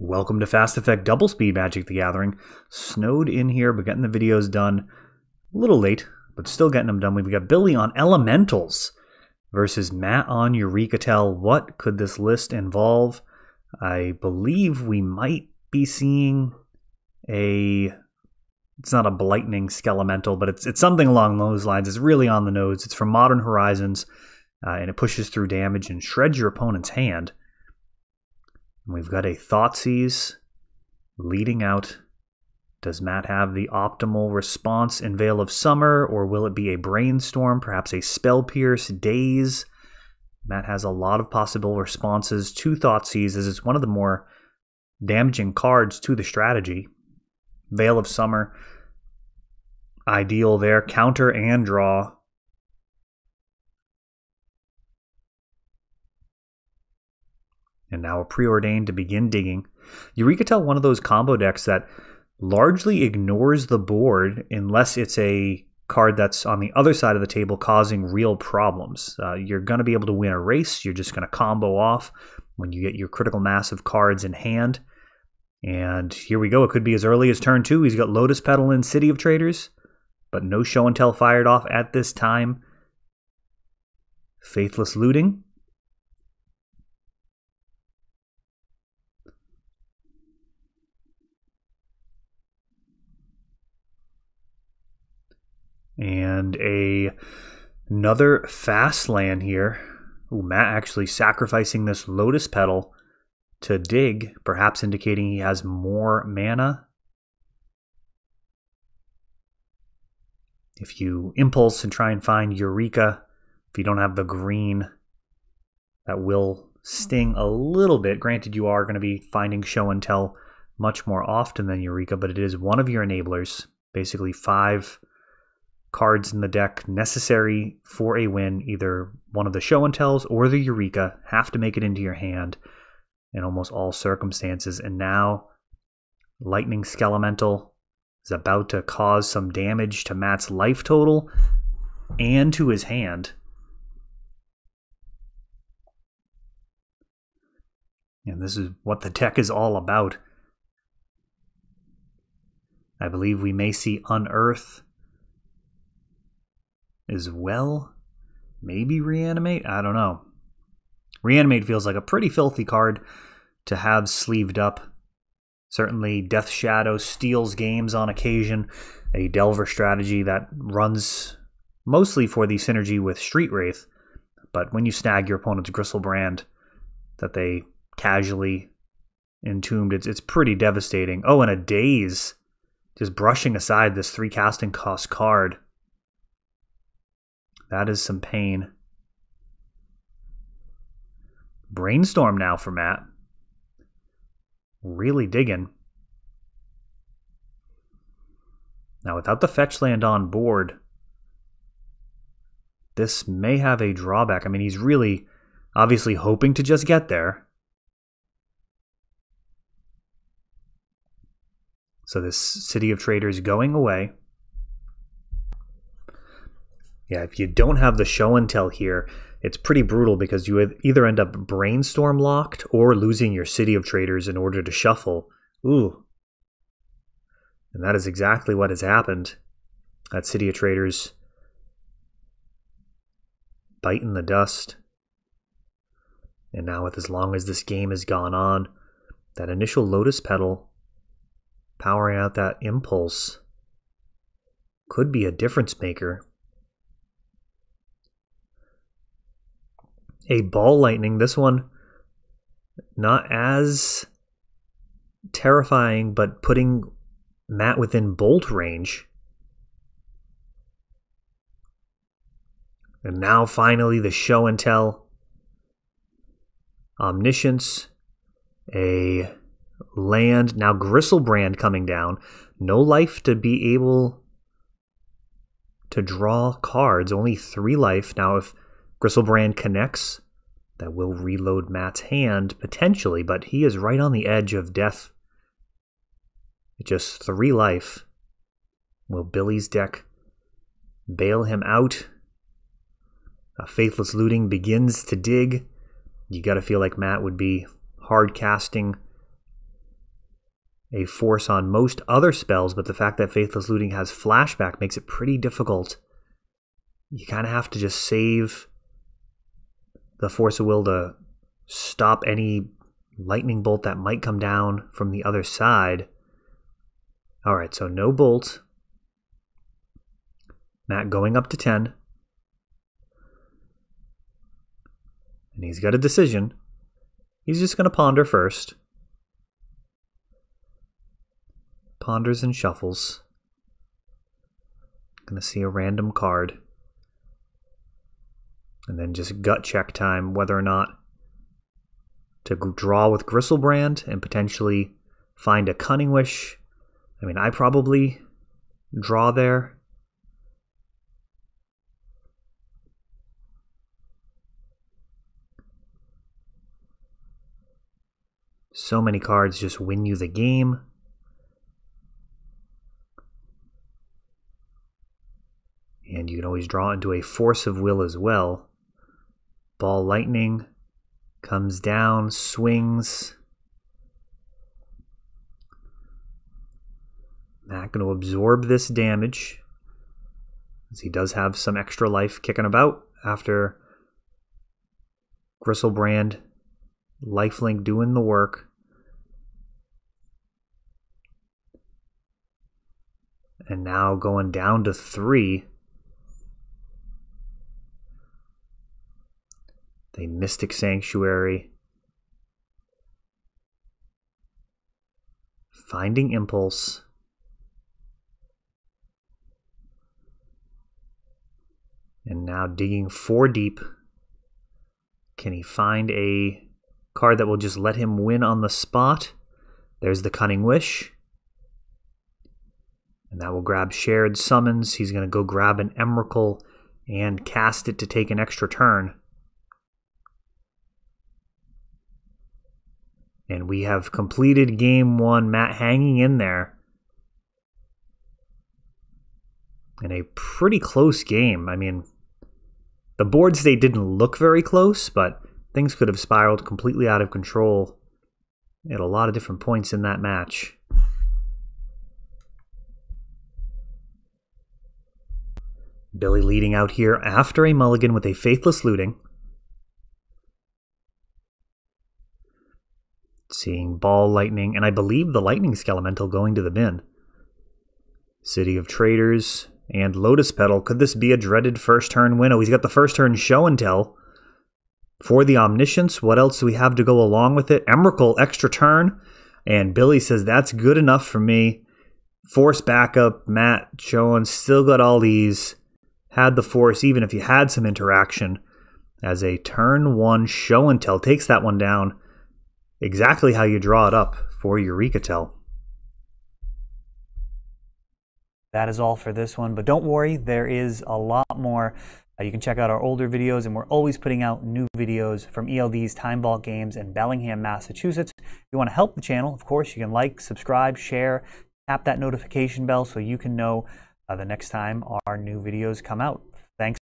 Welcome to Fast Effect Double Speed Magic the Gathering. Snowed in here, but getting the videos done a little late, but still getting them done. We've got Billy on Elementals versus Matt on Eureka. What could this list involve? I believe we might be seeing it's not a Blightning Skelemental, but it's something along those lines. It's really on the nose. It's from Modern Horizons, and it pushes through damage and shreds your opponent's hand. We've got a Thoughtseize leading out. Does Matt have the optimal response in Veil of Summer, or will it be a Brainstorm, perhaps a Spell Pierce, Daze? Matt has a lot of possible responses to Thoughtseize, as it's one of the more damaging cards to the strategy. Veil of Summer, ideal there. Counter and draw. And now a Preordained to begin digging. Eureka, one of those combo decks that largely ignores the board unless it's a card that's on the other side of the table causing real problems. You're going to be able to win a race. You're just going to combo off when you get your critical mass of cards in hand. And here we go. It could be as early as turn 2. He's got Lotus Petal in City of Traders, but no Show and Tell fired off at this time. Faithless Looting. And another fast land here. Ooh, Matt actually sacrificing this Lotus Petal to dig, perhaps indicating he has more mana. If you impulse and try and find Eureka, if you don't have the green, that will sting a little bit. Granted, you are going to be finding Show and Tell much more often than Eureka, but it is one of your enablers. Basically 5 cards in the deck necessary for a win. Either one of the Show and Tells or the Eureka have to make it into your hand in almost all circumstances. And now Lightning Skelemental is about to cause some damage to Matt's life total and to his hand. And this is what the deck is all about. I believe we may see Unearth as well. Maybe Reanimate? I don't know. Reanimate feels like a pretty filthy card to have sleeved up. Certainly Death Shadow steals games on occasion. A Delver strategy that runs mostly for the synergy with Street Wraith. But when you snag your opponent's Gristlebrand that they casually entombed, it's pretty devastating. Oh, and a Daze. Just brushing aside this 3 casting cost card. That is some pain. Brainstorm now for Matt. Really digging. Now without the fetch land on board, this may have a drawback. I mean, he's really obviously hoping to just get there. So this City of Traders going away. Yeah, if you don't have the Show and Tell here, it's pretty brutal because you either end up Brainstorm locked or losing your City of Traders in order to shuffle. Ooh. And that is exactly what has happened. That City of Traders biting the dust. And now with as long as this game has gone on, that initial Lotus Petal powering out that Impulse could be a difference maker. A Ball Lightning, this one not as terrifying, but putting Matt within bolt range. And now finally the Show and Tell. Omniscience, a land. Now Gristlebrand coming down. No life to be able to draw cards, only 3 life. Now if Gristlebrand connects, that will reload Matt's hand, potentially, but he is right on the edge of death. Just 3 life. Will Billy's deck bail him out? A Faithless Looting begins to dig. You got to feel like Matt would be hard casting a force on most other spells, but the fact that Faithless Looting has flashback makes it pretty difficult. You kind of have to just save the Force of Will to stop any lightning bolt that might come down from the other side. Alright, so no bolt. Matt going up to 10. And he's got a decision. He's just going to ponder first. Ponders and shuffles. Going to see a random card. And then just gut check time whether or not to draw with Gristlebrand and potentially find a Cunning Wish. I mean, I probably draw there. So many cards just win you the game. And you can always draw into a Force of Will as well. Ball Lightning comes down, swings. Matt going to absorb this damage, as he does have some extra life kicking about after Gristlebrand, lifelink doing the work. And now going down to 3. The Mystic Sanctuary. Finding Impulse. And now digging 4 deep. Can he find a card that will just let him win on the spot? There's the Cunning Wish. And that will grab Shared Summons. He's going to go grab an Emrakul and cast it to take an extra turn. And we have completed game 1. Matt hanging in there. In a pretty close game. I mean, the board state didn't look very close, but things could have spiraled completely out of control at a lot of different points in that match. Billy leading out here after a mulligan with a Faithless Looting. Seeing Ball Lightning, and I believe the Lightning Skelemental going to the bin. City of Traders and Lotus Petal. Could this be a dreaded first turn win? Oh, he's got the first turn Show and Tell for the Omniscience. What else do we have to go along with it? Emrakul, extra turn. And Billy says, that's good enough for me. Force backup. Matt showing, still got all these. Had the Force, even if you had some interaction. As a turn 1 Show and Tell. Takes that one down. Exactly how you draw it up for Eureka Tell. That is all for this one, but don't worry, there is a lot more. You can check out our older videos, and we're always putting out new videos from ELD's Time Vault Games in Bellingham, Massachusetts. If you want to help the channel, of course, you can like, subscribe, share, tap that notification bell so you can know the next time our new videos come out. Thanks.